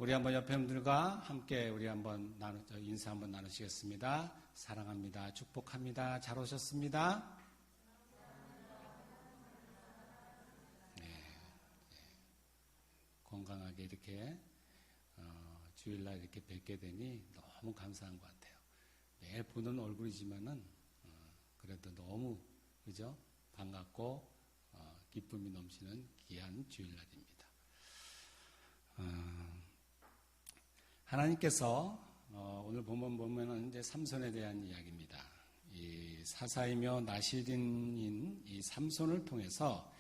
우리 한번 옆에 분들과 함께 우리 한번 인사 한번 나누시겠습니다. 사랑합니다. 축복합니다. 잘 오셨습니다. 건강하게 이렇게 주일날 이렇게 뵙게 되니 너무 감사한 것 같아요. 매일 보는 얼굴이지만은 그래도 너무 그죠? 반갑고 기쁨이 넘치는 귀한 주일날입니다. 하나님께서 오늘 보면은 이제 삼손에 대한 이야기입니다. 이 사사이며 나실인인 이 삼손을 통해서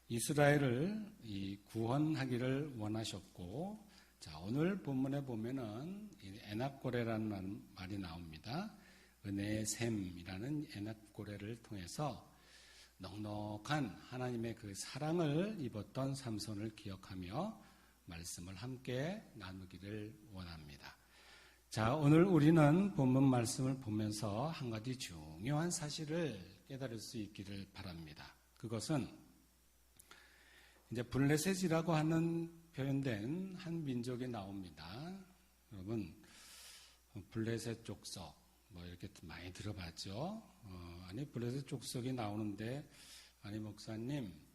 이스라엘을 구원하기를 원하셨고, 자, 오늘 본문에 보면은 에납고레라는 말이 나옵니다. 은혜의 샘이라는 에납고레를 통해서 넉넉한 하나님의 그 사랑을 입었던 삼손을 기억하며 말씀을 함께 나누기를 원합니다. 자, 오늘 우리는 본문 말씀을 보면서 한 가지 중요한 사실을 깨달을 수 있기를 바랍니다. 그것은 이제 블레셋이라고 하는 표현된 한 민족이 나옵니다. 여러분, 블레셋 족속 뭐 이렇게 많이 들어봤죠. 아니 블레셋 족속이 나오는데 아니 목사님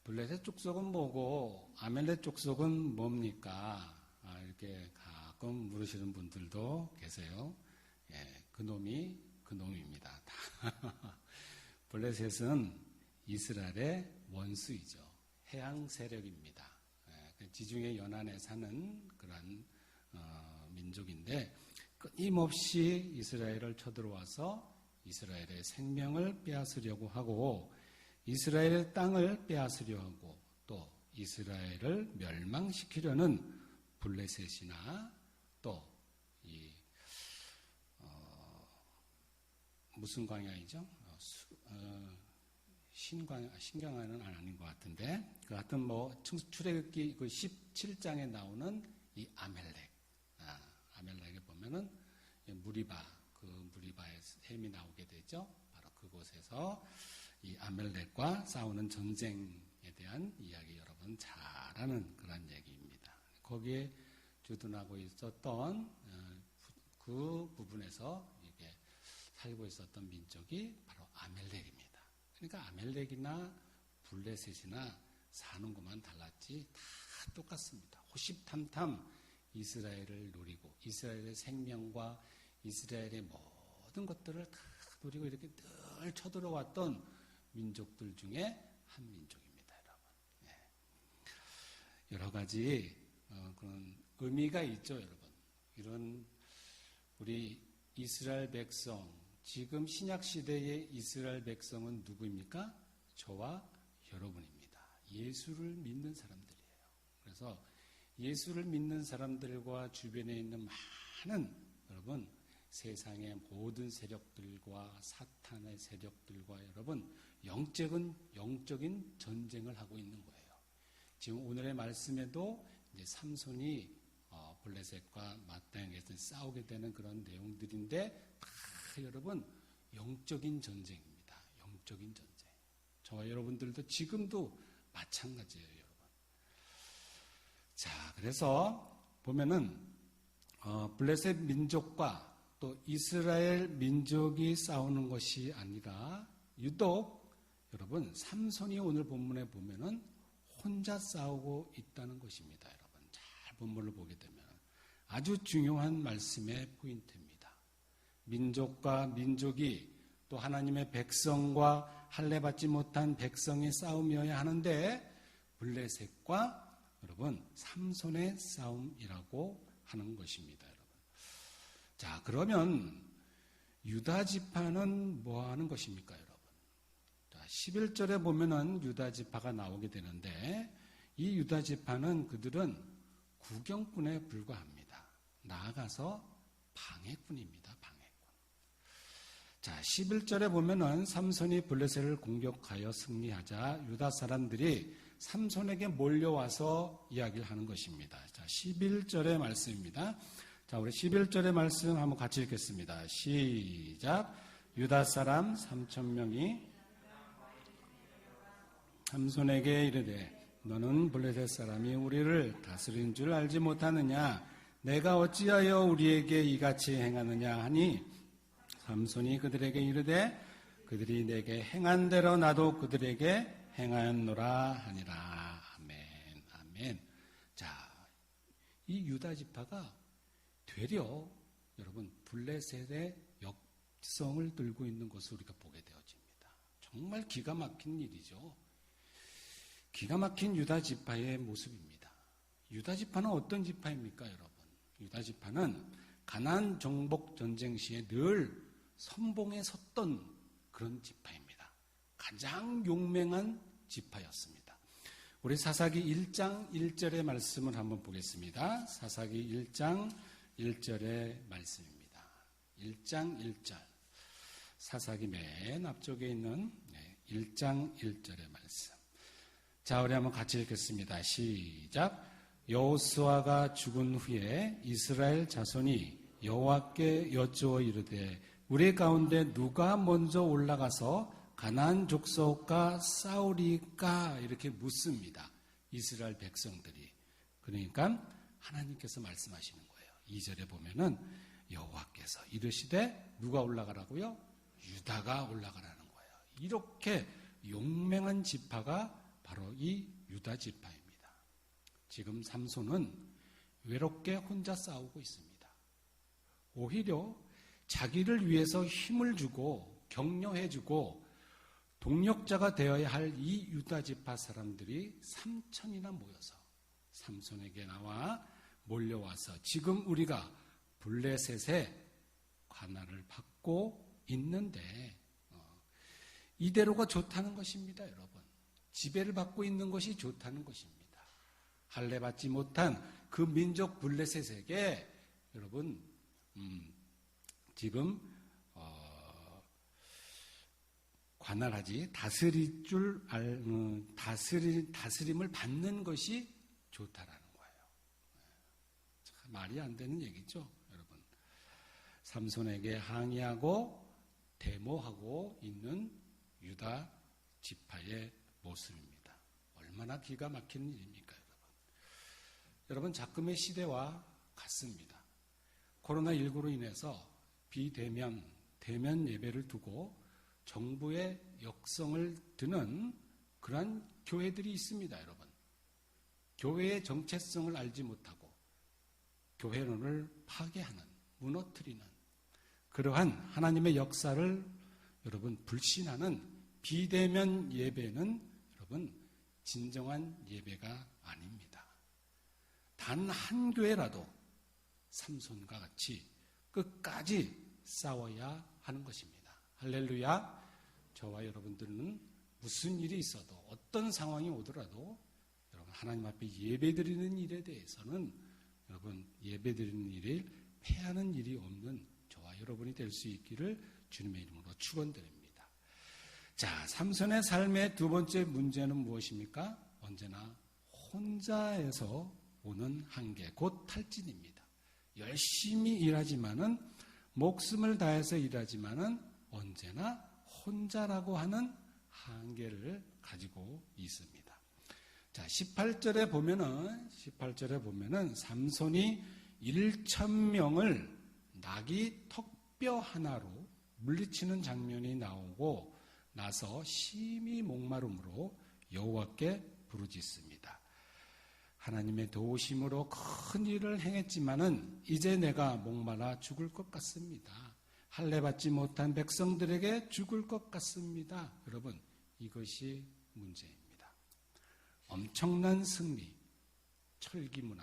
블레셋 족속은 뭐고 아멜렉 족속은 뭡니까? 이렇게 가끔 물으시는 분들도 계세요. 예, 그놈입니다. 블레셋은 이스라엘의 원수이죠. 해양 세력입니다. 지중해 연안에 사는 그런 민족인데 끊임없이 이스라엘을 쳐들어와서 이스라엘의 생명을 빼앗으려고 하고 이스라엘의 땅을 빼앗으려 하고 또 이스라엘을 멸망시키려는 블레셋이나 또 무슨 광야이죠? 신경화는 아닌 것 같은데, 그 하여튼 뭐, 출애굽기 그 17장에 나오는 이 아멜렉에 보면은 그 무리바의 셈이 나오게 되죠. 바로 그곳에서 이 아멜렉과 싸우는 전쟁에 대한 이야기 여러분 잘 아는 그런 얘기입니다. 거기에 주둔하고 있었던 그 부분에서 이게 살고 있었던 민족이 바로 아멜렉입니다. 그러니까 아멜렉이나 블레셋이나 사는 것만 달랐지 다 똑같습니다. 호시탐탐 이스라엘을 노리고 이스라엘의 생명과 이스라엘의 모든 것들을 다 노리고 이렇게 늘 쳐들어왔던 민족들 중에 한 민족입니다, 여러분. 네. 여러 가지 그런 의미가 있죠, 여러분. 이런 우리 이스라엘 백성, 지금 신약시대의 이스라엘 백성은 누구입니까? 저와 여러분입니다. 예수를 믿는 사람들이에요. 그래서 예수를 믿는 사람들과 주변에 있는 많은 여러분 세상의 모든 세력들과 사탄의 세력들과 여러분 영적인 전쟁을 하고 있는 거예요. 지금 오늘의 말씀에도 이제 삼손이 블레셋과 마땅에서 싸우게 되는 그런 내용들인데 다 여러분 영적인 전쟁입니다. 영적인 전쟁. 저와 여러분들도 지금도 마찬가지예요, 여러분. 자, 그래서 보면은 블레셋 민족과 또 이스라엘 민족이 싸우는 것이 아니라 유독 여러분 삼손이 오늘 본문에 보면은 혼자 싸우고 있다는 것입니다, 여러분. 잘 본문을 보게 되면 아주 중요한 말씀의 포인트입니다. 민족과 민족이 또 하나님의 백성과 할례받지 못한 백성이 싸움이어야 하는데 블레셋과 여러분 삼손의 싸움이라고 하는 것입니다, 여러분. 자, 그러면 유다 지파는 뭐 하는 것입니까, 여러분? 자, 11절에 보면은 유다 지파가 나오게 되는데 이 유다 지파는 그들은 구경꾼에 불과합니다. 나아가서 방해꾼입니다, 방해꾼. 자, 11절에 보면은 삼손이 블레셋을 공격하여 승리하자 유다 사람들이 삼손에게 몰려와서 이야기를 하는 것입니다. 자, 11절의 말씀입니다. 자, 우리 11절의 말씀 한번 같이 읽겠습니다. 시작. 유다 사람 3,000명이 삼손에게 이르되 너는 블레셋 사람이 우리를 다스린 줄 알지 못하느냐? 내가 어찌하여 우리에게 이같이 행하느냐 하니 삼손이 그들에게 이르되 그들이 내게 행한 대로 나도 그들에게 행하였노라 하니라. 아멘. 아멘. 자, 이 유다 지파가 되려 여러분 블레셋의 역성을 들고 있는 것을 우리가 보게 되어집니다. 정말 기가 막힌 일이죠. 기가 막힌 유다 지파의 모습입니다. 유다 지파는 어떤 지파입니까, 여러분? 유다 지파는 가나안 정복 전쟁 시에 늘 선봉에 섰던 그런 지파입니다. 가장 용맹한 지파였습니다. 우리 사사기 1장 1절의 말씀을 한번 보겠습니다. 사사기 1장 1절의 말씀입니다. 1장 1절. 사사기 맨 앞쪽에 있는 1장 1절의 말씀. 자, 우리 한번 같이 읽겠습니다. 시작. 여호수아가 죽은 후에 이스라엘 자손이 여호와께 여쭈어 이르되 우리 가운데 누가 먼저 올라가서 가나안 족속과 싸우리까 이렇게 묻습니다. 이스라엘 백성들이. 그러니까 하나님께서 말씀하시는 거예요. 2절에 보면은 여호와께서 이르시되 누가 올라가라고요? 유다가 올라가라는 거예요. 이렇게 용맹한 지파가 바로 이 유다 지파입니다. 지금 삼손은 외롭게 혼자 싸우고 있습니다. 오히려 자기를 위해서 힘을 주고 격려해주고 동력자가 되어야 할 이 유다 지파 사람들이 3천이나 모여서 삼손에게 나와 몰려와서 지금 우리가 블레셋의 관할을 받고 있는데 이대로가 좋다는 것입니다, 여러분. 지배를 받고 있는 것이 좋다는 것입니다. 할례받지 못한 그 민족 블레셋에게 여러분 지금 관할하지 다스림을 받는 것이 좋다라는 거예요. 참 말이 안 되는 얘기죠, 여러분. 삼손에게 항의하고 데모하고 있는 유다 지파의 모습입니다. 얼마나 기가 막히는 일입니까, 여러분? 여러분, 작금의 시대와 같습니다. 코로나19로 인해서 비대면, 대면 예배를 두고 정부의 역성을 드는 그러한 교회들이 있습니다, 여러분. 교회의 정체성을 알지 못하고 교회론을 파괴하는, 무너뜨리는 그러한 하나님의 역사를 여러분 불신하는 비대면 예배는 여러분 진정한 예배가 아닙니다. 단 한 교회라도 삼손과 같이 끝까지 싸워야 하는 것입니다. 할렐루야. 저와 여러분들은 무슨 일이 있어도 어떤 상황이 오더라도 여러분 하나님 앞에 예배드리는 일에 대해서는 여러분 예배드리는 일을 패하는 일이 없는 저와 여러분이 될 수 있기를 주님의 이름으로 축원드립니다. 자, 삼손의 삶의 두 번째 문제는 무엇입니까? 언제나 혼자에서 오는 한계, 곧 탈진입니다. 열심히 일하지만은 목숨을 다해서 일하지만은 언제나 혼자라고 하는 한계를 가지고 있습니다. 자, 18절에 보면은 삼손이 1,000명을 나귀 턱뼈 하나로 물리치는 장면이 나오고 나서 심히 목마름으로 여호와께 부르짖습니다. 하나님의 도우심으로 큰 일을 행했지만은 이제 내가 목말라 죽을 것 같습니다. 할례받지 못한 백성들에게 죽을 것 같습니다. 여러분, 이것이 문제입니다. 엄청난 승리, 철기 문화.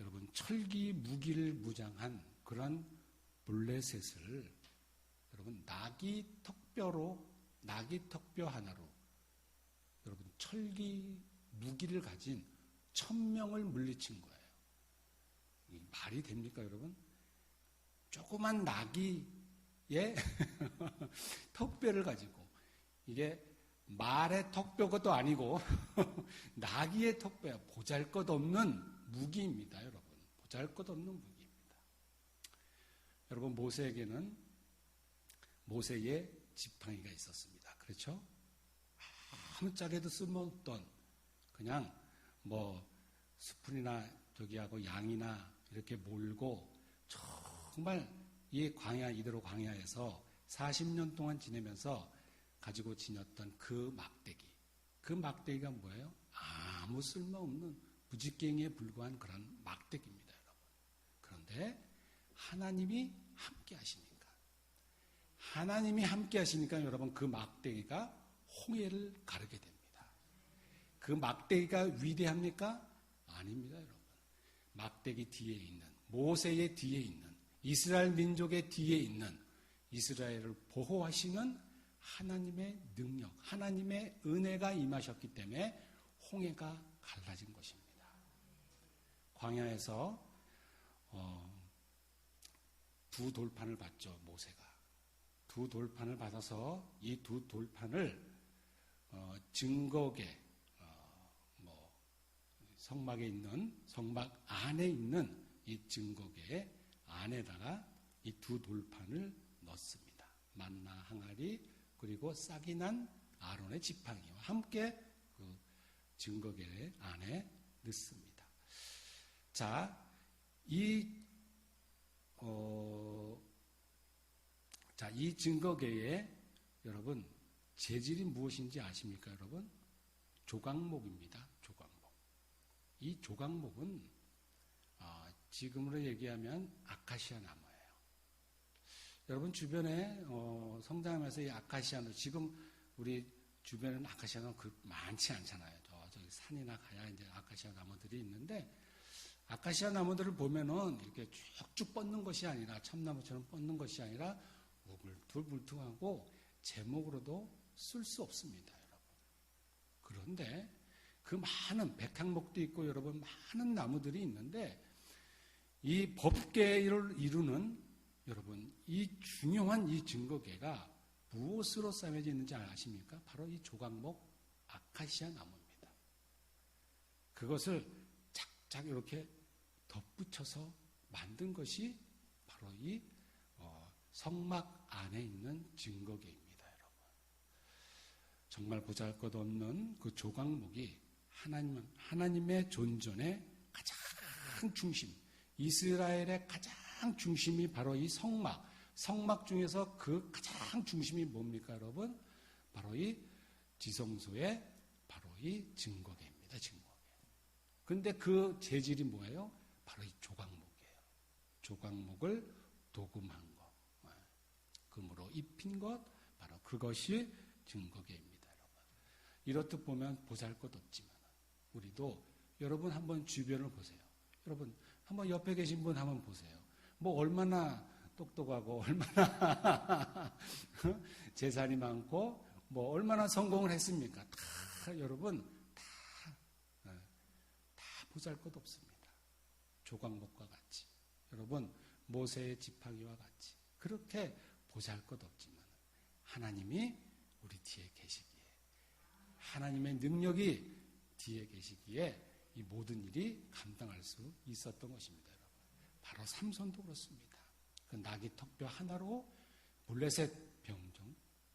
여러분, 철기 무기를 무장한 그런 블레셋을 여러분 나귀 턱뼈 하나로 여러분 철기 무기를 가진 1,000명을 물리친 거예요. 말이 됩니까, 여러분? 조그만 나귀의 턱뼈를 가지고 이게 말의 턱뼈도 아니고 나귀의 턱뼈야. 보잘것없는 무기입니다, 여러분. 보잘것없는 무기입니다. 여러분, 모세에게는 모세의 지팡이가 있었습니다. 그렇죠? 아무 짝에도 쓸모없던 그냥 뭐 수풀이나 저기하고 양이나 이렇게 몰고 정말 이 광야 이대로 광야에서 40년 동안 지내면서 가지고 지녔던 그 막대기. 그 막대기가 뭐예요? 아무 쓸모없는 부지깽이에 불과한 그런 막대기입니다, 여러분. 그런데 하나님이 함께 하시니까. 하나님이 함께 하시니까 여러분 그 막대기가 홍해를 가르게 됩니다. 그 막대기가 위대합니까? 아닙니다, 여러분. 막대기 뒤에 있는, 모세의 뒤에 있는, 이스라엘 민족의 뒤에 있는 이스라엘을 보호하시는 하나님의 능력, 하나님의 은혜가 임하셨기 때문에 홍해가 갈라진 것입니다. 광야에서 두 돌판을 받죠, 모세가. 두 돌판을 받아서 이 두 돌판을 증거계, 성막에 있는, 성막 안에 있는 이 증거계 안에다가 이 두 돌판을 넣습니다. 만나 항아리 그리고 싹이 난 아론의 지팡이와 함께 그 증거계 안에 넣습니다. 자, 이 증거계에 여러분 재질이 무엇인지 아십니까, 여러분? 조각목입니다. 조각목. 이 조각목은 지금으로 얘기하면 아카시아 나무예요. 여러분 주변에 성장하면서 이 아카시아나무, 지금 우리 주변에는 아카시아 나무 많지 않잖아요. 저기 산이나 가야 이제 아카시아 나무들이 있는데, 아카시아 나무들을 보면은 이렇게 쭉쭉 뻗는 것이 아니라, 참나무처럼 뻗는 것이 아니라 울퉁불퉁하고 제목으로도 쓸 수 없습니다, 여러분. 그런데 그 많은 백향목도 있고 여러분 많은 나무들이 있는데, 이 법계를 이루는 여러분 이 중요한 이 증거계가 무엇으로 쌓여져 있는지 아십니까? 바로 이 조각목 아카시아 나무입니다. 그것을 착착 이렇게 덧붙여서 만든 것이 바로 이 성막 안에 있는 증거계입니다, 여러분. 정말 보잘것없는 그 조각목이 하나님의 존전의 가장 중심, 이스라엘의 가장 중심이 바로 이 성막 중에서 그 가장 중심이 뭡니까, 여러분? 바로 이 지성소의 바로 이 증거계입니다, 증거계. 근데 그 재질이 뭐예요? 바로 이 조각목이에요. 조각목을 도금한 것, 금으로 입힌 것, 바로 그것이 증거계입니다, 여러분. 이렇듯 보면 보잘것없지만 우리도 여러분 한번 주변을 보세요. 여러분 한번 옆에 계신 분 한번 보세요. 뭐 얼마나 똑똑하고 얼마나 재산이 많고 뭐 얼마나 성공을 했습니까? 다 여러분 다 보잘것없습니다. 조각목과 같이, 여러분 모세의 지팡이와 같이 그렇게 보잘것없지만 하나님이 우리 뒤에 계시기에, 하나님의 능력이 뒤에 계시기에 이 모든 일이 감당할 수 있었던 것입니다. 바로 삼손도 그렇습니다. 그 나귀 턱뼈 하나로 블레셋 병정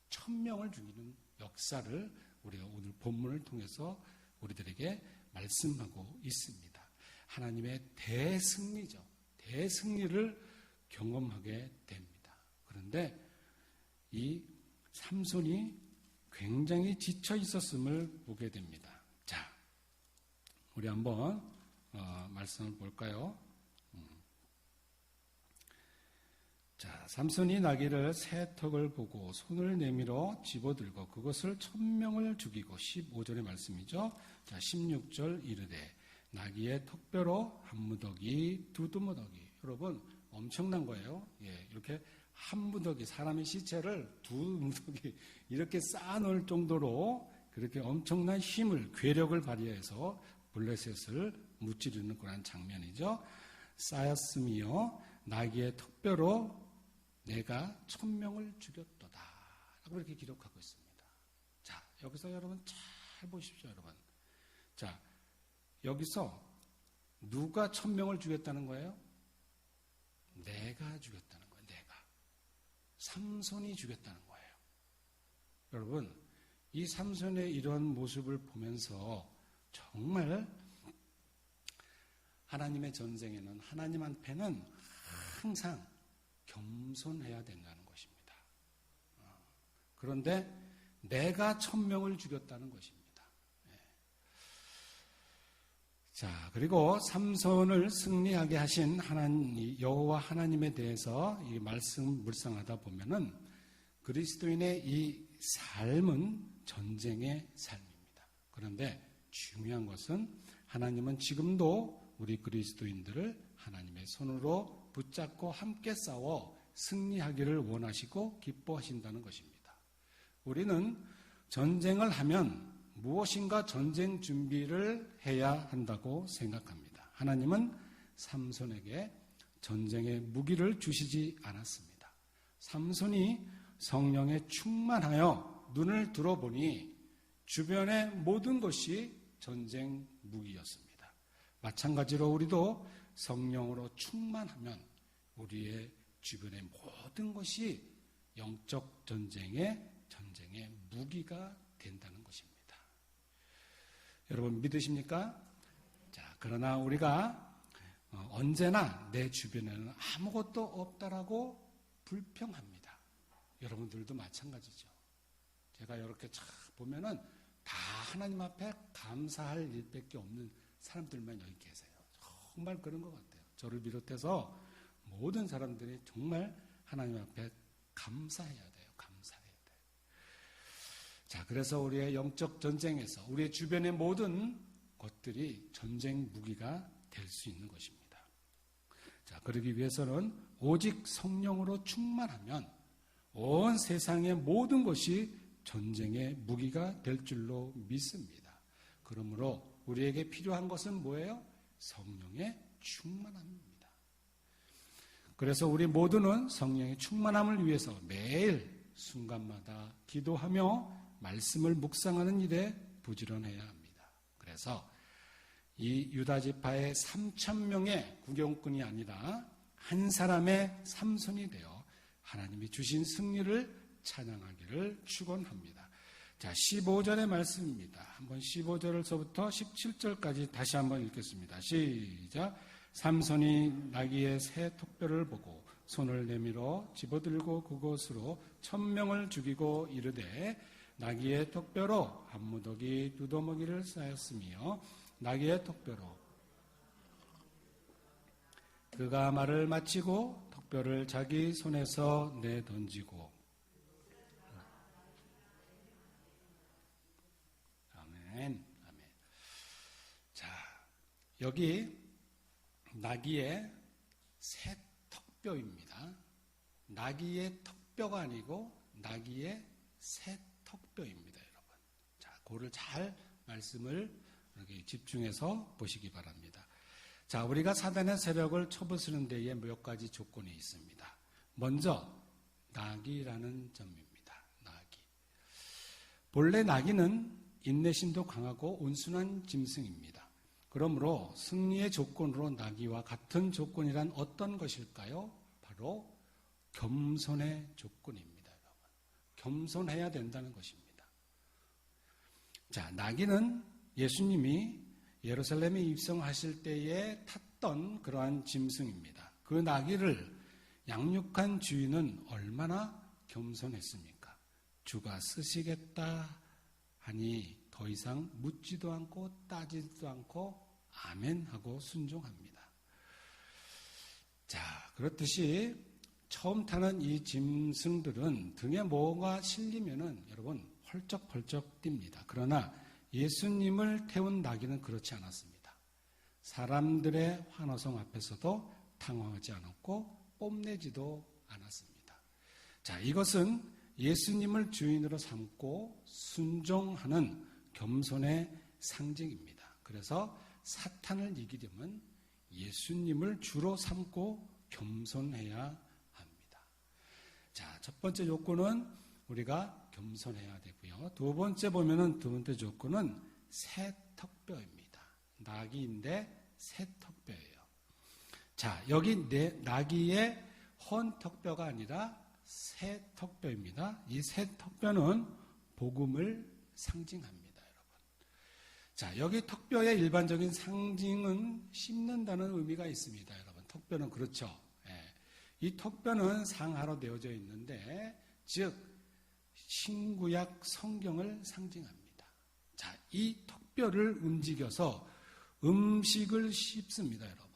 1000명을 죽이는 역사를 우리가 오늘 본문을 통해서 우리들에게 말씀하고 있습니다. 하나님의 대승리죠. 대승리를 경험하게 됩니다. 그런데 이 삼손이 굉장히 지쳐 있었음을 보게 됩니다. 자, 우리 한번 말씀을 볼까요? 자, 삼손이 나귀를 새 턱을 보고 손을 내밀어 집어들고 그것을 1000명을 죽이고, 15절의 말씀이죠. 자, 16절 이르되 나귀의 턱뼈로 한 무더기 두 무더기. 여러분 엄청난 거예요. 예, 이렇게 한 무더기, 사람의 시체를 두 무더기 이렇게 쌓아놓을 정도로 그렇게 엄청난 힘을, 괴력을 발휘해서 블레셋을 무찌르는 그런 장면이죠. 쌓였으며 나귀의 턱뼈로 내가 1000명을 죽였도다 라고 이렇게 기록하고 있습니다. 자, 여기서 여러분 잘 보십시오, 여러분. 자, 여기서 누가 1000명을 죽였다는 거예요? 내가 죽였다는 거예요. 내가. 삼손이 죽였다는 거예요. 여러분, 이 삼손의 이런 모습을 보면서 정말 하나님의 전쟁에는 하나님 앞에는 항상 겸손해야 된다는 것입니다. 그런데 내가 1000명을 죽였다는 것입니다. 자, 그리고 삼손을 승리하게 하신 하나님, 여호와 하나님에 대해서 이 말씀 묵상하다 보면은 그리스도인의 이 삶은 전쟁의 삶입니다. 그런데 중요한 것은 하나님은 지금도 우리 그리스도인들을 하나님의 손으로 붙잡고 함께 싸워 승리하기를 원하시고 기뻐하신다는 것입니다. 우리는 전쟁을 하면 무엇인가 전쟁 준비를 해야 한다고 생각합니다. 하나님은 삼손에게 전쟁의 무기를 주시지 않았습니다. 삼손이 성령에 충만하여 눈을 들어보니 주변의 모든 것이 전쟁 무기였습니다. 마찬가지로 우리도 성령으로 충만하면 우리의 주변의 모든 것이 영적 전쟁의 무기가 된다는 것입니다. 여러분 믿으십니까? 자, 그러나 우리가 언제나 내 주변에는 아무것도 없다라고 불평합니다. 여러분들도 마찬가지죠. 제가 이렇게 쫙 보면은 다 하나님 앞에 감사할 일밖에 없는 사람들만 여기 계세요. 정말 그런 것 같아요. 저를 비롯해서 모든 사람들이 정말 하나님 앞에 감사해야 돼요. 감사해야 돼요. 자, 그래서 우리의 영적 전쟁에서 우리의 주변의 모든 것들이 전쟁 무기가 될 수 있는 것입니다. 자, 그러기 위해서는 오직 성령으로 충만하면 온 세상의 모든 것이 전쟁의 무기가 될 줄로 믿습니다. 그러므로 우리에게 필요한 것은 뭐예요? 성령의 충만함입니다. 그래서 우리 모두는 성령의 충만함을 위해서 매일 순간마다 기도하며 말씀을 묵상하는 일에 부지런해야 합니다. 그래서 이 유다 지파의 3000명의 구경꾼이 아니라 한 사람의 삼손이 되어 하나님이 주신 승리를 찬양하기를 축원합니다. 자, 15절의 말씀입니다. 한번 15절에서부터 17절까지 다시 한번 읽겠습니다. 시작. 삼손이 나귀의 새 턱뼈를 보고 손을 내밀어 집어들고 그곳으로 1000명을 죽이고 이르되 나귀의 턱뼈로 한 무더기 두더먹이를 쌓였으며 나귀의 턱뼈로 그가 말을 마치고 턱뼈를 자기 손에서 내던지고 아멘. 자, 여기 나귀의 새 턱뼈입니다. 나귀의 턱뼈가 아니고 나귀의 새 턱뼈입니다, 여러분. 자, 그거를 잘 말씀을 이렇게 집중해서 보시기 바랍니다. 자, 우리가 사단의 세력을 쳐부수는 데에 몇 가지 조건이 있습니다. 먼저 나귀라는 점입니다. 나귀. 본래 나귀는 인내심도 강하고 온순한 짐승입니다. 그러므로 승리의 조건으로 나귀와 같은 조건이란 어떤 것일까요? 바로 겸손의 조건입니다, 여러분. 겸손해야 된다는 것입니다. 자, 나귀는 예수님이 예루살렘에 입성하실 때에 탔던 그러한 짐승입니다. 그 나귀를 양육한 주인은 얼마나 겸손했습니까? 주가 쓰시겠다 하니 더 이상 묻지도 않고 따지지도 않고 아멘 하고 순종합니다. 자, 그렇듯이 처음 타는 이 짐승들은 등에 뭐가 실리면은 여러분 펄쩍펄쩍 뜁니다. 그러나 예수님을 태운 나귀는 그렇지 않았습니다. 사람들의 환호성 앞에서도 당황하지 않았고 뽐내지도 않았습니다. 자, 이것은 예수님을 주인으로 삼고 순종하는 겸손의 상징입니다. 그래서 사탄을 이기려면 예수님을 주로 삼고 겸손해야 합니다. 자, 첫 번째 요건은 우리가 겸손해야 되고요. 두 번째 조건은 새 턱뼈입니다. 나귀인데 새 턱뼈예요. 자, 여기 나귀의 헌 턱뼈가 아니라 새 턱뼈입니다. 이 새 턱뼈는 복음을 상징합니다, 여러분. 자, 여기 턱뼈의 일반적인 상징은 씹는다는 의미가 있습니다. 여러분, 턱뼈는 그렇죠. 예. 이 턱뼈는 상하로 되어져 있는데, 즉 신구약 성경을 상징합니다. 자, 이 턱뼈를 움직여서 음식을 씹습니다, 여러분.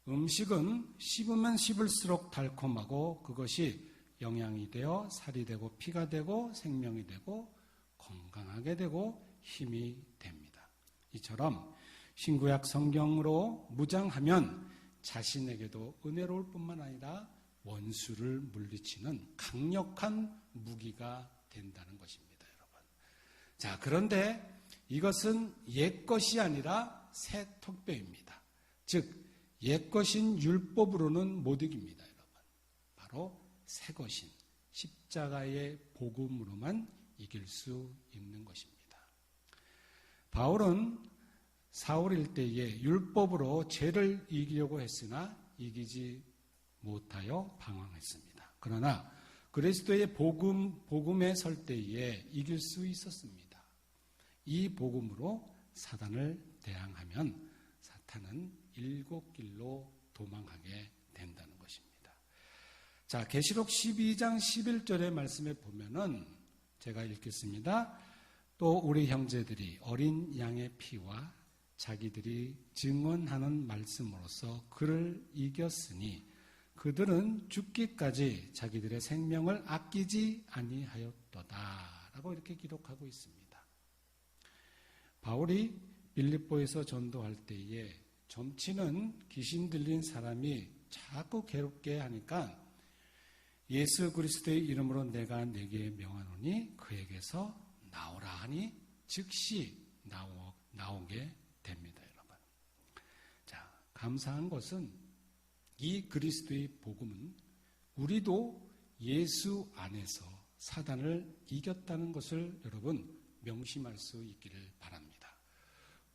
음식은 씹으면 씹을수록 달콤하고 그것이 영양이 되어 살이 되고 피가 되고 생명이 되고 건강하게 되고 힘이 됩니다. 이처럼 신구약 성경으로 무장하면 자신에게도 은혜로울 뿐만 아니라 원수를 물리치는 강력한 무기가 된다는 것입니다, 여러분. 자, 그런데 이것은 옛것이 아니라 새 턱뼈입니다. 즉, 옛것인 율법으로는 못 이깁니다, 여러분. 바로 새것인 십자가의 복음으로만 이길 수 있는 것입니다. 바울은 사울일 때에 율법으로 죄를 이기려고 했으나 이기지 못하여 방황했습니다. 그러나 그리스도의 복음에 설 때에 이길 수 있었습니다. 이 복음으로 사단을 대항하면 사탄은 일곱 길로 도망하게 된다는 것입니다. 자, 계시록 12장 11절의 말씀에 보면은 제가 읽겠습니다. 또 우리 형제들이 어린 양의 피와 자기들이 증언하는 말씀으로써 그를 이겼으니 그들은 죽기까지 자기들의 생명을 아끼지 아니하였도다 라고 이렇게 기록하고 있습니다. 바울이 빌립보에서 전도할 때에 점치는 귀신 들린 사람이 자꾸 괴롭게 하니까 예수 그리스도의 이름으로 내가 네게 명하노니 그에게서 나오라 하니 즉시 나오게 됩니다, 여러분. 자, 감사한 것은 이 그리스도의 복음은 우리도 예수 안에서 사단을 이겼다는 것을 여러분 명심할 수 있기를 바랍니다.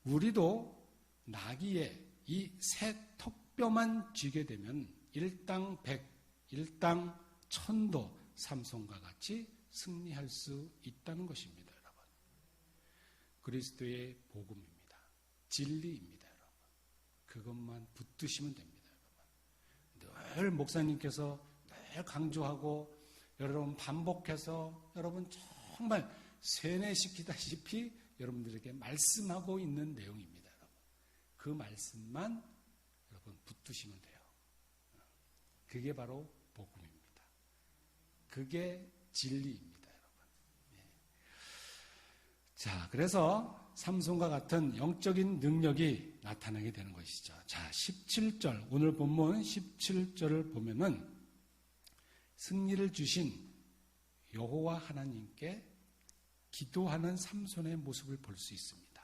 우리도 나귀의 이 새 턱뼈만 쥐게 되면 일당 100, 일당 1000도 삼손과 같이 승리할 수 있다는 것입니다, 여러분. 그리스도의 복음입니다. 진리입니다, 여러분. 그것만 붙드시면 됩니다, 여러분. 늘 목사님께서 늘 강조하고 여러분 반복해서 여러분 정말 세뇌시키다시피 여러분들에게 말씀하고 있는 내용입니다, 여러분. 그 말씀만 여러분 붙드시면 돼요. 그게 바로 복음입니다. 그게 진리입니다, 여러분. 예. 자, 그래서 삼손과 같은 영적인 능력이 나타나게 되는 것이죠. 자, 17절, 오늘 본문 17절을 보면은 승리를 주신 여호와 하나님께 기도하는 삼손의 모습을 볼 수 있습니다.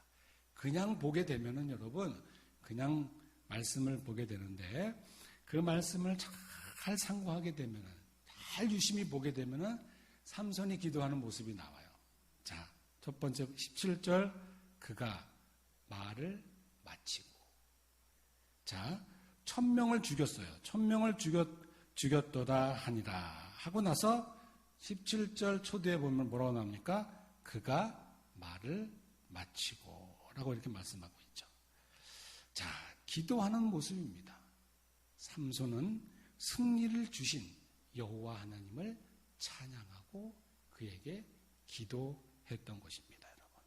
그냥 보게 되면은 여러분, 그냥 말씀을 보게 되는데 그 말씀을 잘 상고하게 되면은 잘 유심히 보게 되면은 삼손이 기도하는 모습이 나와요. 자, 첫 번째 17절 그가 말을 마치고 자, 1000명을 죽였어요. 1000명을 죽였도다 하니라 하고 나서 17절 초대에 보면 뭐라고 나옵니까? 그가 말을 마치고 라고 이렇게 말씀하고 있죠. 자, 기도하는 모습입니다. 삼손은 승리를 주신 여호와 하나님을 찬양하고 그에게 기도했던 것입니다, 여러분.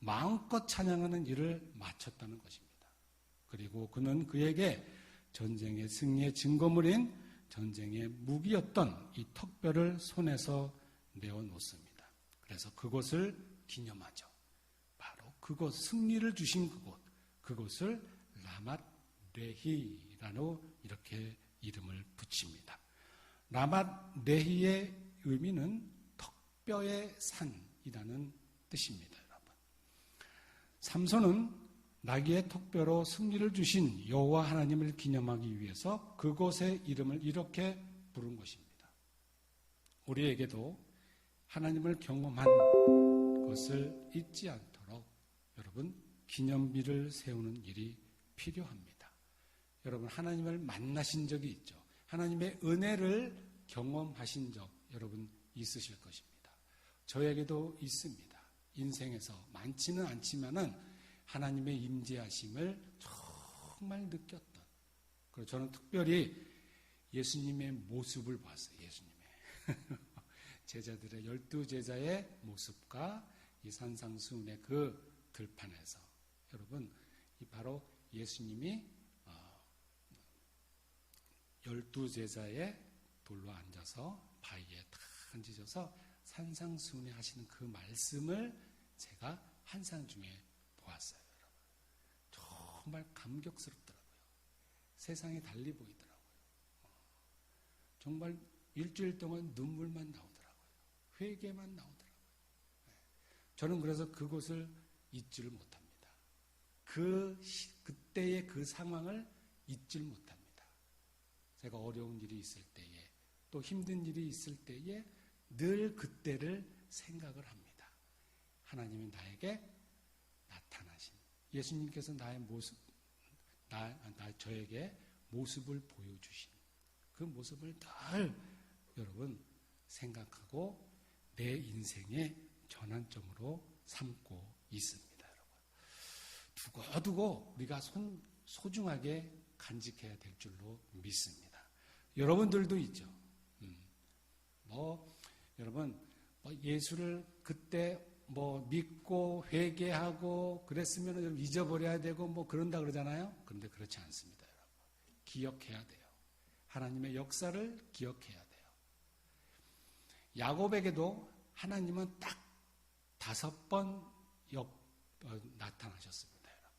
마음껏 찬양하는 일을 마쳤다는 것입니다. 그리고 그는 그에게 전쟁의 승리의 증거물인 전쟁의 무기였던 이 턱뼈를 손에서 내어놓습니다. 그래서 그것을 기념하죠. 바로 그곳, 승리를 주신 그곳을 라맛 레히라고 이렇게 이름을 붙입니다. 라맛 레히의 의미는 턱뼈의 산이라는 뜻입니다, 여러분. 삼손은 나귀의 턱뼈로 승리를 주신 여호와 하나님을 기념하기 위해서 그곳의 이름을 이렇게 부른 것입니다. 우리에게도 하나님을 경험한 것을 잊지 않도록 여러분 기념비를 세우는 일이 필요합니다. 여러분 하나님을 만나신 적이 있죠. 하나님의 은혜를 경험하신 적 여러분 있으실 것입니다. 저에게도 있습니다. 인생에서 많지는 않지만은 하나님의 임재하심을 정말 느꼈던. 그리고 저는 특별히 예수님의 모습을 봤어요. 예수님의 제자들의 12제자의 모습과 이 산상수훈의 그 들판에서 여러분 이 바로 예수님이 12제자의 돌로 앉아서 바위에 탁 앉으셔서 산상수훈에 하시는 그 말씀을 제가 환상 중에 보았어요. 여러분. 정말 감격스럽더라고요. 세상이 달리 보이더라고요. 정말 일주일 동안 눈물만 나오더라고요. 회개만 나오더라고요. 저는 그래서 그곳을 잊지를 못합니다. 그때의 그 상황을 잊지를 못합니다. 제가 어려운 일이 있을 때에 또 힘든 일이 있을 때에 늘 그때를 생각을 합니다. 하나님이 나에게 나타나신 예수님께서 나의 모습, 저에게 모습을 보여주신 그 모습을 늘 여러분 생각하고 내 인생의 전환점으로 삼고 있습니다. 여러분. 두고두고 우리가 소중하게 간직해야 될 줄로 믿습니다. 여러분들도 있죠. 여러분 예수를 그때 믿고 회개하고 그랬으면 여러분 잊어버려야 되고 그런다 그러잖아요. 그런데 그렇지 않습니다. 여러분. 기억해야 돼요. 하나님의 역사를 기억해야 돼요. 야곱에게도 하나님은 딱 5번 나타나셨습니다. 여러분.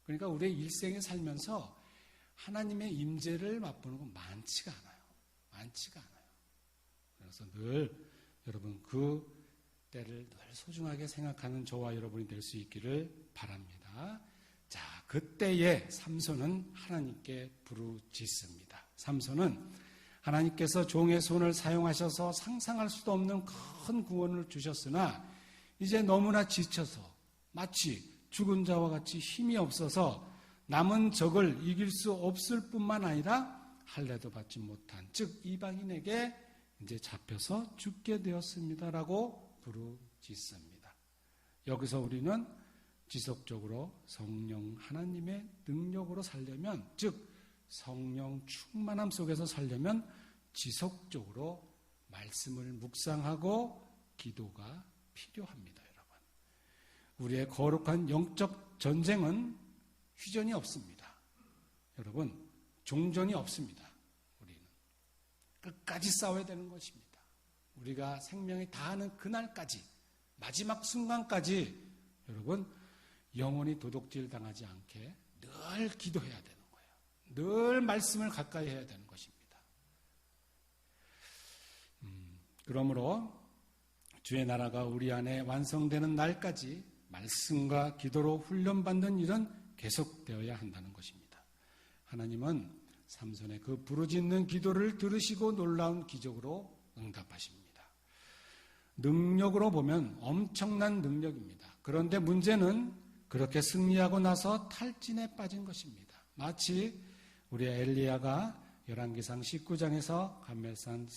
그러니까 우리의 일생에 살면서 하나님의 임재를 맛보는 건 많지가 않아요. 많지가 않아요. 그래서 늘 여러분 그 때를 늘 소중하게 생각하는 저와 여러분이 될 수 있기를 바랍니다. 자, 그때에 삼손은 하나님께 부르짖습니다. 삼손은 하나님께서 종의 손을 사용하셔서 상상할 수도 없는 큰 구원을 주셨으나 이제 너무나 지쳐서 마치 죽은 자와 같이 힘이 없어서 남은 적을 이길 수 없을 뿐만 아니라 할례도 받지 못한 즉 이방인에게 이제 잡혀서 죽게 되었습니다라고 부르짖습니다. 여기서 우리는 지속적으로 성령 하나님의 능력으로 살려면 즉 성령 충만함 속에서 살려면 지속적으로 말씀을 묵상하고 기도가 필요합니다. 여러분. 우리의 거룩한 영적 전쟁은 휴전이 없습니다. 여러분 종전이 없습니다. 우리는 끝까지 싸워야 되는 것입니다. 우리가 생명이 다하는 그날까지 마지막 순간까지 여러분 영원히 도둑질 당하지 않게 늘 기도해야 되는 거예요. 늘 말씀을 가까이 해야 되는 것입니다. 그러므로 주의 나라가 우리 안에 완성되는 날까지 말씀과 기도로 훈련받는 일은 계속되어야 한다는 것입니다. 하나님은 삼손의 그 부르짖는 기도를 들으시고 놀라운 기적으로 응답하십니다. 능력으로 보면 엄청난 능력입니다. 그런데 문제는 그렇게 승리하고 나서 탈진에 빠진 것입니다. 마치 우리 엘리야가 열왕기상 19장에서 갈멜산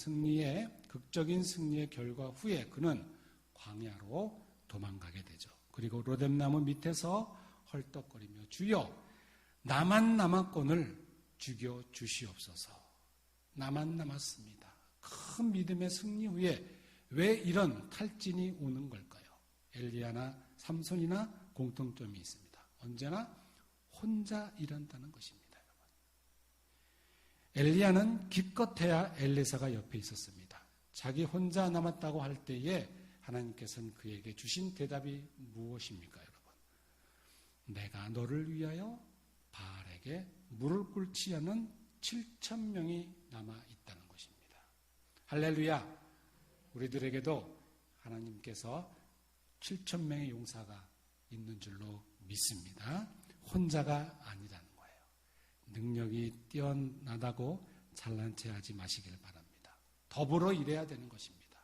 극적인 승리의 결과 후에 그는 광야로 도망가게 되죠. 그리고 로뎀나무 밑에서 헐떡거리며 주여 나만 남았건을 죽여 주시옵소서. 나만 남았습니다. 큰 믿음의 승리 후에 왜 이런 탈진이 오는 걸까요? 엘리야나 삼손이나 공통점이 있습니다. 언제나 혼자 일한다는 것입니다. 엘리야는 기껏해야 엘리사가 옆에 있었습니다. 자기 혼자 남았다고 할 때에 하나님께서는 그에게 주신 대답이 무엇입니까, 여러분? 내가 너를 위하여 바알에게 물을 꿇지 않은 7,000명이 남아 있다는 것입니다. 할렐루야! 우리들에게도 하나님께서 7,000명의 용사가 있는 줄로 믿습니다. 혼자가 아니라는 거예요. 능력이 뛰어나다고 잘난 체 하지 마시길 바랍니다. 더불어 일해야 되는 것입니다.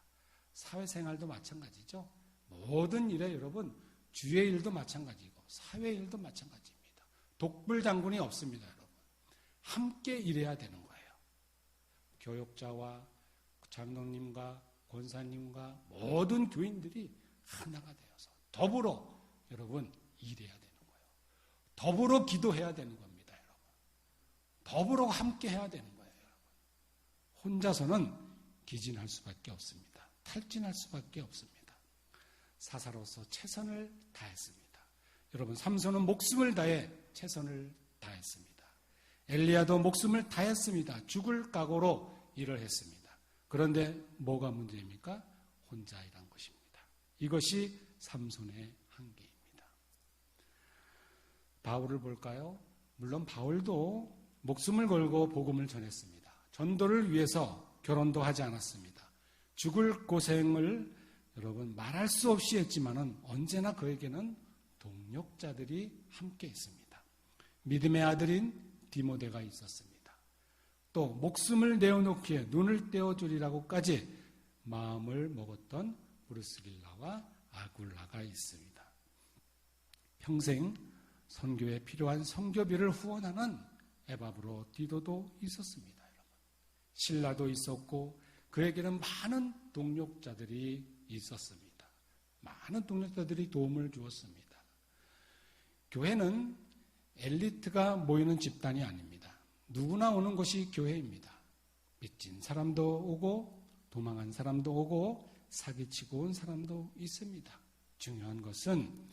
사회생활도 마찬가지죠. 모든 일에 여러분 주의 일도 마찬가지고 사회 일도 마찬가지입니다. 독불장군이 없습니다. 여러분. 함께 일해야 되는 거예요. 교역자와 장로님과 권사님과 모든 교인들이 하나가 되어서 더불어 여러분 일해야 되는 거예요. 더불어 기도해야 되는 겁니다, 여러분. 더불어 함께 해야 되는 거예요, 여러분. 혼자서는 기진할 수밖에 없습니다. 탈진할 수밖에 없습니다. 사사로서 최선을 다했습니다. 여러분, 삼손은 목숨을 다해 최선을 다했습니다. 엘리야도 목숨을 다했습니다. 죽을 각오로 일을 했습니다. 그런데 뭐가 문제입니까? 혼자 일한 것입니다. 이것이 삼손의 한계입니다. 바울을 볼까요? 물론 바울도 목숨을 걸고 복음을 전했습니다. 전도를 위해서 결혼도 하지 않았습니다. 죽을 고생을 여러분 말할 수 없이 했지만은 언제나 그에게는 동력자들이 함께 있습니다. 믿음의 아들인 디모데가 있었습니다. 또 목숨을 내어놓기에 눈을 떼어주리라고까지 마음을 먹었던 브루스길라와 아굴라가 있습니다. 평생 선교에 필요한 선교비를 후원하는 에바브로 디도도 있었습니다. 여러분. 신라도 있었고 그에게는 많은 동력자들이 있었습니다. 많은 동력자들이 도움을 주었습니다. 교회는 엘리트가 모이는 집단이 아닙니다. 누구나 오는 것이 교회입니다. 빚진 사람도 오고 도망한 사람도 오고 사기치고 온 사람도 있습니다. 중요한 것은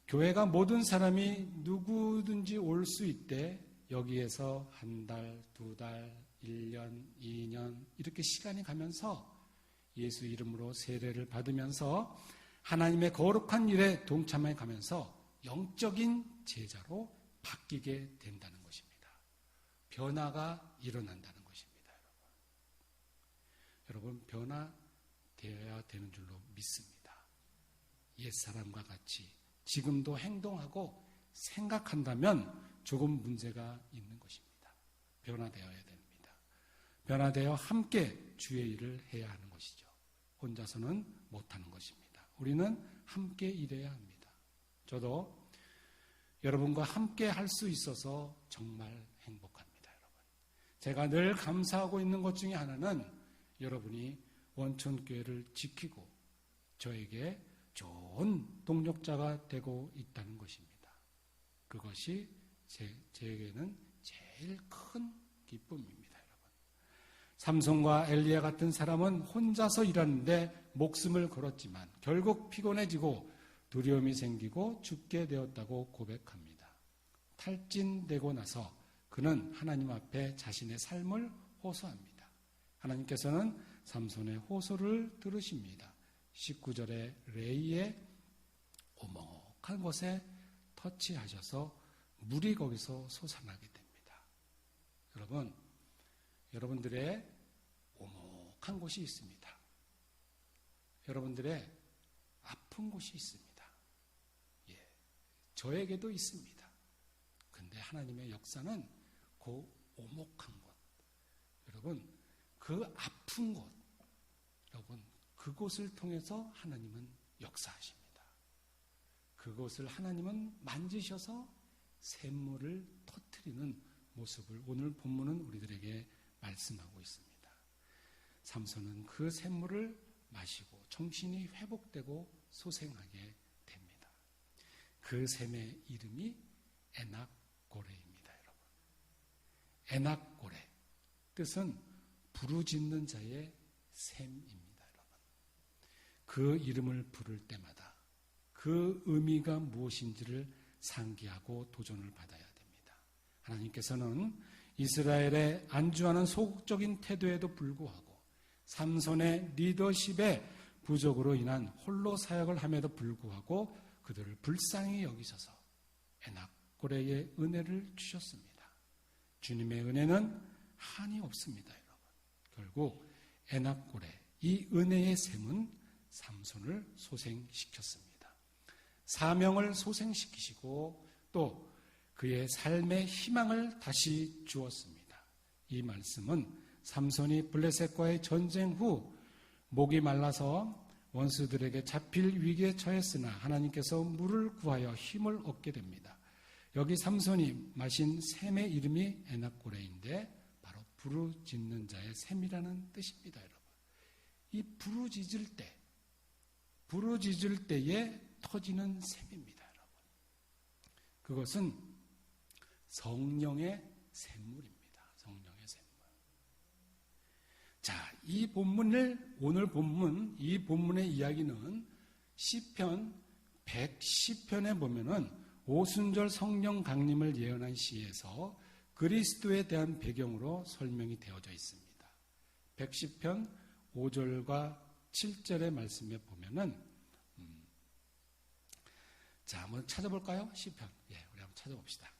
교회가 모든 사람이 누구든지 올 수 있대 여기에서 한 달, 두 달, 1년, 2년 이렇게 시간이 가면서 예수 이름으로 세례를 받으면서 하나님의 거룩한 일에 동참해 가면서 영적인 제자로 바뀌게 된다는 것입니다. 변화가 일어난다는 것입니다. 여러분 변화되어야 되는 줄로 믿습니다. 옛사람과 같이 지금도 행동하고 생각한다면 조금 문제가 있는 것입니다. 변화되어야 됩니다. 변화되어 함께 주의 일을 해야 하는 것이죠. 혼자서는 못하는 것입니다. 우리는 함께 일해야 합니다. 저도 여러분과 함께 할 수 있어서 정말 행복합니다. 여러분. 제가 늘 감사하고 있는 것 중에 하나는 여러분이 원천교회를 지키고 저에게 좋은 동력자가 되고 있다는 것입니다. 그것이 제게는 제일 큰 기쁨입니다. 여러분. 삼손과 엘리야 같은 사람은 혼자서 일하는데 목숨을 걸었지만 결국 피곤해지고 두려움이 생기고 죽게 되었다고 고백합니다. 탈진되고 나서 그는 하나님 앞에 자신의 삶을 호소합니다. 하나님께서는 삼손의 호소를 들으십니다. 19절에 레이의 오목한 곳에 터치하셔서 물이 거기서 솟아나게 됩니다. 여러분, 여러분들의 오목한 곳이 있습니다. 여러분들의 아픈 곳이 있습니다. 저에게도 있습니다. 근데 하나님의 역사는 그 오목한 곳, 여러분 그 아픈 곳, 여러분 그곳을 통해서 하나님은 역사하십니다. 그곳을 하나님은 만지셔서 샘물을 터뜨리는 모습을 오늘 본문은 우리들에게 말씀하고 있습니다. 삼손은 그 샘물을 마시고 정신이 회복되고 소생하게 됩니다. 그 샘의 이름이 에낙고레입니다, 여러분. 에낙고레 뜻은 부르짖는 자의 샘입니다, 여러분. 그 이름을 부를 때마다 그 의미가 무엇인지를 상기하고 도전을 받아야 됩니다. 하나님께서는 이스라엘의 안주하는 소극적인 태도에도 불구하고 삼손의 리더십의 부족으로 인한 홀로 사역을 함에도 불구하고 그들을 불쌍히 여기셔서 에낙고레의 은혜를 주셨습니다. 주님의 은혜는 한이 없습니다, 여러분. 결국 에낙고레, 이 은혜의 샘은 삼손을 소생시켰습니다. 사명을 소생시키시고 또 그의 삶의 희망을 다시 주었습니다. 이 말씀은 삼손이 블레셋과의 전쟁 후 목이 말라서 원수들에게 잡힐 위기에 처했으나 하나님께서 물을 구하여 힘을 얻게 됩니다. 여기 삼손이 마신 샘의 이름이 에낙고레인데 바로 부르짖는 자의 샘이라는 뜻입니다, 여러분. 이 부르짖을 때에 터지는 샘입니다, 여러분. 그것은 성령의 샘물입니다. 성령의 샘물. 자, 이 본문을, 오늘 본문, 이 본문의 이야기는 시편 110편에 보면은 오순절 성령 강림을 예언한 시에서 그리스도에 대한 배경으로 설명이 되어져 있습니다. 110편 5절과 7절의 말씀에 보면은 자, 한번 찾아볼까요? 시편. 예, 우리 한번 찾아봅시다.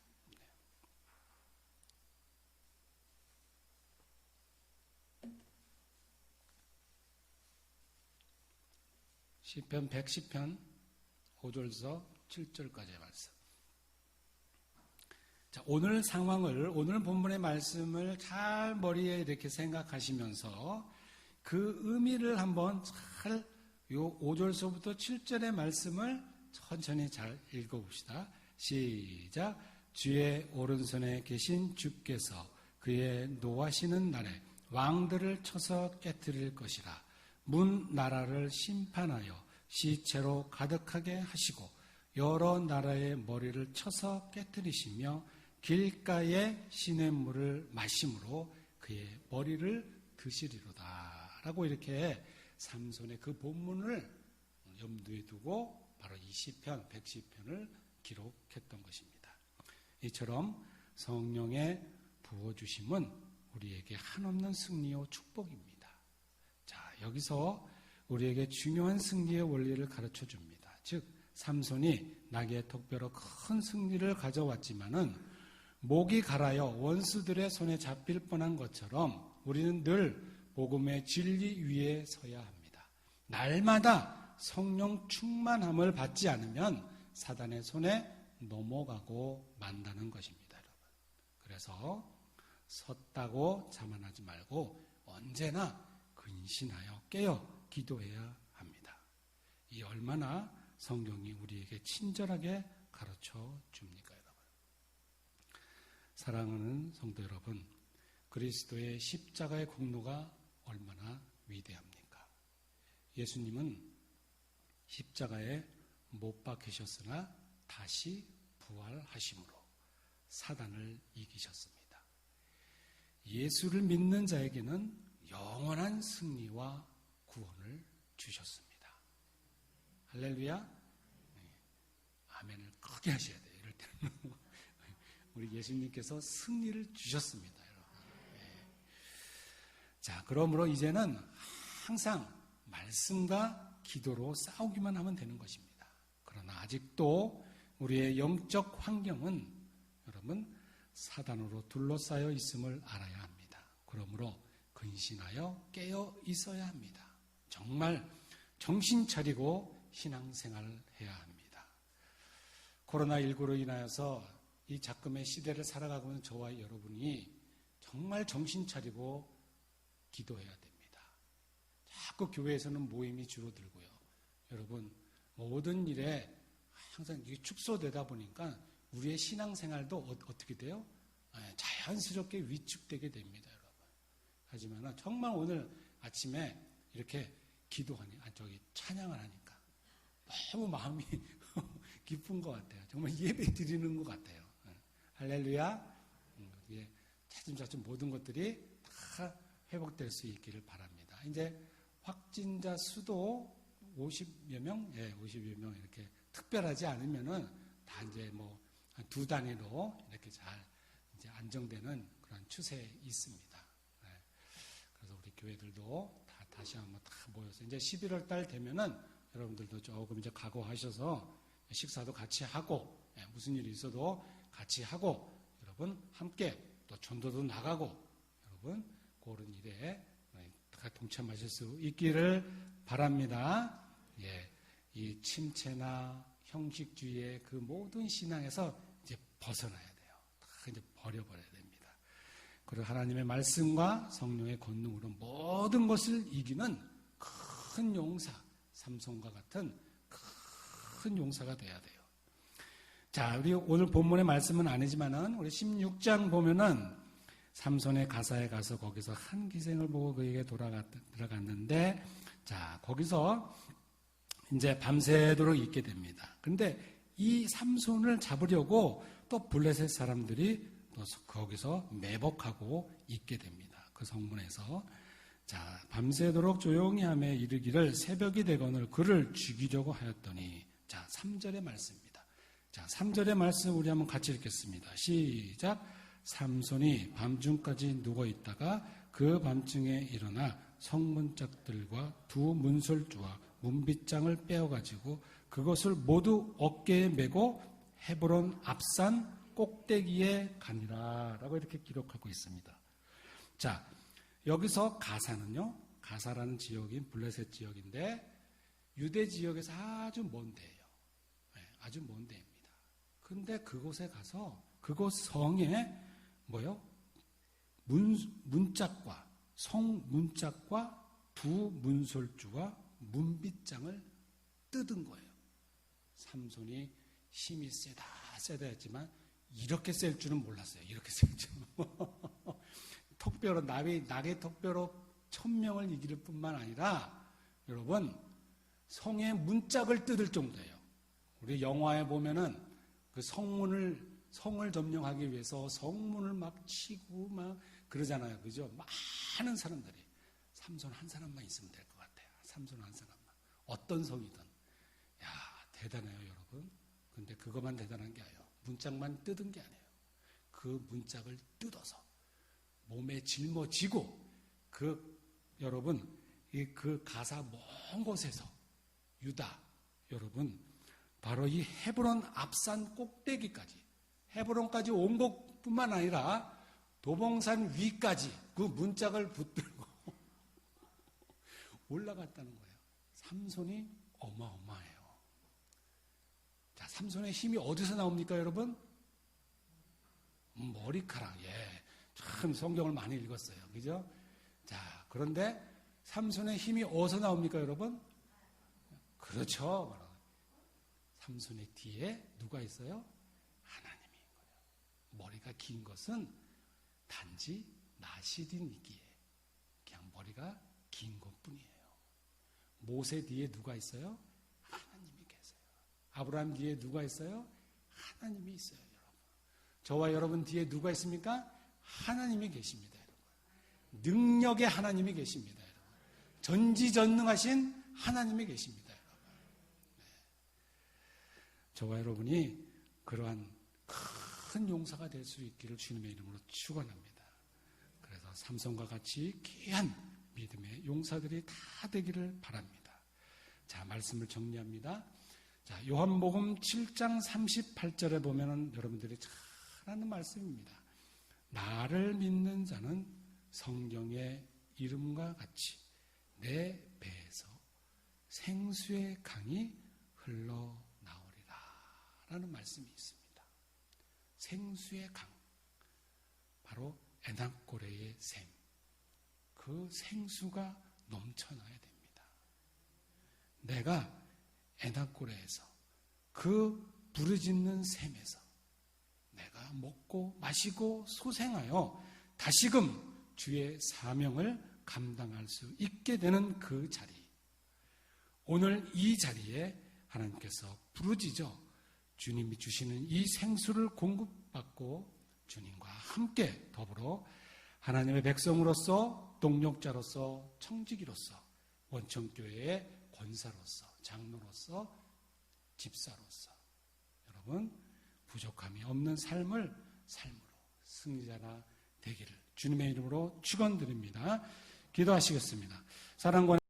시편 110편 5절에서 7절까지의 말씀. 자, 오늘 상황을, 오늘 본문의 말씀을 잘 머리에 이렇게 생각하시면서 그 의미를 한번 잘, 요 5절서부터 7절의 말씀을 천천히 잘 읽어봅시다. 시작. 주의 오른손에 계신 주께서 그의 노하시는 날에 왕들을 쳐서 깨뜨릴 것이라. 문 나라를 심판하여 시체로 가득하게 하시고 여러 나라의 머리를 쳐서 깨뜨리시며 길가의 시냇물을 마심으로 그의 머리를 드시리로다. 라고 이렇게 삼손의 그 본문을 염두에 두고 바로 이 시편 110편을 기록했던 것입니다. 이처럼 성령의 부어주심은 우리에게 한없는 승리요 축복입니다. 자, 여기서 우리에게 중요한 승리의 원리를 가르쳐 줍니다. 즉, 삼손이 나귀의 턱뼈로 큰 승리를 가져왔지만은 목이 갈아여 원수들의 손에 잡힐 뻔한 것처럼 우리는 늘 복음의 진리 위에 서야 합니다. 날마다 성령 충만함을 받지 않으면 사단의 손에 넘어가고 만다는 것입니다, 여러분. 그래서 섰다고 자만하지 말고 언제나 근신하여 깨어 기도해야 합니다. 이 얼마나 성경이 우리에게 친절하게 가르쳐 줍니까, 여러분? 사랑하는 성도 여러분, 그리스도의 십자가의 공로가 얼마나 위대합니까? 예수님은 십자가에 못 박히셨으나 다시 부활하심으로 사단을 이기셨습니다. 예수를 믿는 자에게는 영원한 승리와 구원을 주셨습니다. 할렐루야. 네. 아멘을 크게 하셔야 돼요. 이럴 때는 우리 예수님께서 승리를 주셨습니다, 여러분. 네. 자, 그러므로 이제는 항상 말씀과 기도로 싸우기만 하면 되는 것입니다. 그러나 아직도 우리의 영적 환경은 여러분 사단으로 둘러싸여 있음을 알아야 합니다. 그러므로 근신하여 깨어 있어야 합니다. 정말 정신 차리고 신앙생활을 해야 합니다. 코로나19로 인하여서 이 작금의 시대를 살아가고 있는 저와 여러분이 정말 정신 차리고 기도해야 됩니다. 자꾸 교회에서는 모임이 줄어들고요. 여러분, 모든 일에 항상 축소되다 보니까 우리의 신앙생활도 어떻게 돼요? 자연스럽게 위축되게 됩니다, 여러분. 하지만 정말 오늘 아침에 이렇게 찬양을 하니까 너무 마음이 기쁜 것 같아요. 정말 예배 드리는 것 같아요. 할렐루야. 차츰차츰 모든 것들이 다 회복될 수 있기를 바랍니다. 이제 확진자 수도 50여 명, 50여 명 이렇게 특별하지 않으면은 다 이제 뭐 두 단위로 이렇게 잘 이제 안정되는 그런 추세에 있습니다. 그래서 우리 교회들도 다시 한번 다 모여서 이제 11월 달 되면은 여러분들도 조금 이제 각오하셔서 식사도 같이 하고 무슨 일이 있어도 같이 하고 여러분 함께 또 전도도 나가고 여러분 그런 일에 다 동참하실 수 있기를 바랍니다. 이 침체나 형식주의의 그 모든 신앙에서 이제 벗어나야 돼요. 다 이제 버려버려야 됩니다. 그리고 하나님의 말씀과 성령의 권능으로 모든 것을 이기는 큰 용사, 삼손과 같은 큰 용사가 돼야 돼요. 자, 우리 오늘 본문의 말씀은 아니지만은 우리 16장 보면은 삼손의 가사에 가서 거기서 한 기생을 보고 그에게 들어갔는데 자, 거기서 이제 밤새도록 있게 됩니다. 근데 이 삼손을 잡으려고 또 블레셋 사람들이 또 거기서 매복하고 있게 됩니다. 그 성문에서. 자, 밤새도록 조용히 하며 이르기를 새벽이 되거늘 그를 죽이려고 하였더니, 자, 3절의 말씀입니다. 자, 3절의 말씀 우리 한번 같이 읽겠습니다. 시작. 삼손이 밤중까지 누워 있다가 그 밤중에 일어나 성문짝들과 두 문설주와 문빗장을 빼어가지고 그것을 모두 어깨에 메고 헤브론 앞산 꼭대기에 가니라 라고 이렇게 기록하고 있습니다. 자, 여기서 가사는요, 가사라는 지역인 블레셋 지역인데 유대 지역에서 아주 먼 데예요. 네, 아주 먼 데입니다. 근데 그곳에 가서 그곳 성에 뭐요? 문짝과 성문짝과 두 문설주와 문빗장을 뜯은 거예요. 삼손이 힘이 세다 했지만 이렇게 셀 줄은 몰랐어요. 이렇게 셀 줄은. 턱뼈로, 낙의 턱뼈로 1000명을 이길 뿐만 아니라 여러분 성의 문짝을 뜯을 정도예요. 우리 영화에 보면은 그 성을 점령하기 위해서 성문을 막 치고 막 그러잖아요. 그죠? 많은 사람들이. 삼손 한 사람만 있으면 될 것 같아요. 삼손 한 사람만. 어떤 성이든. 야, 대단해요, 여러분. 근데 그것만 대단한 게 아니에요. 문짝만 뜯은 게 아니에요. 그 문짝을 뜯어서 몸에 짊어지고 여러분, 그 가사 먼 곳에서 유다, 여러분, 바로 이 헤브론 앞산 꼭대기까지, 헤브론까지 온 것뿐만 아니라 도봉산 위까지 그 문짝을 붙들고 올라갔다는 거예요. 삼손이 어마어마해요. 자, 삼손의 힘이 어디서 나옵니까, 여러분? 머리카락. 예. 참 성경을 많이 읽었어요. 그죠? 자, 그런데 삼손의 힘이 어디서 나옵니까, 여러분? 그렇죠. 삼손의 뒤에 누가 있어요? 하나님인 거예요. 머리가 긴 것은 단지 나시딘이기에 그냥 머리가 긴 것뿐이에요. 모세 뒤에 누가 있어요? 하나님이 계세요. 아브라함 뒤에 누가 있어요? 하나님이 있어요, 여러분. 저와 여러분 뒤에 누가 있습니까? 하나님이 계십니다, 여러분. 능력의 하나님이 계십니다, 여러분. 전지전능하신 하나님이 계십니다, 여러분. 네. 저와 여러분이 그러한 큰 용사가 될 수 있기를 주님의 이름으로 축원합니다. 그래서 삼손과 같이 귀한 믿음의 용사들이 다 되기를 바랍니다. 자, 말씀을 정리합니다. 자, 요한복음 7장 38절에 보면은 여러분들이 잘 아는 말씀입니다. 나를 믿는 자는 성경의 이름과 같이 내 배에서 생수의 강이 흘러나오리라 라는 말씀이 있습니다. 생수의 강, 바로 에낙고레의 샘, 그 생수가 넘쳐나야 됩니다. 내가 에낙고레에서 그 부르짖는 샘에서 내가 먹고 마시고 소생하여 다시금 주의 사명을 감당할 수 있게 되는 그 자리, 오늘 이 자리에 하나님께서 부르짖어 주님이 주시는 이 생수를 공급받고 주님과 함께 더불어 하나님의 백성으로서, 동력자로서, 청지기로서, 원청교회의 권사로서, 장로로서, 집사로서 여러분 부족함이 없는 삶으로 승리자가 되기를 주님의 이름으로 축원드립니다. 기도하시겠습니다. 사랑과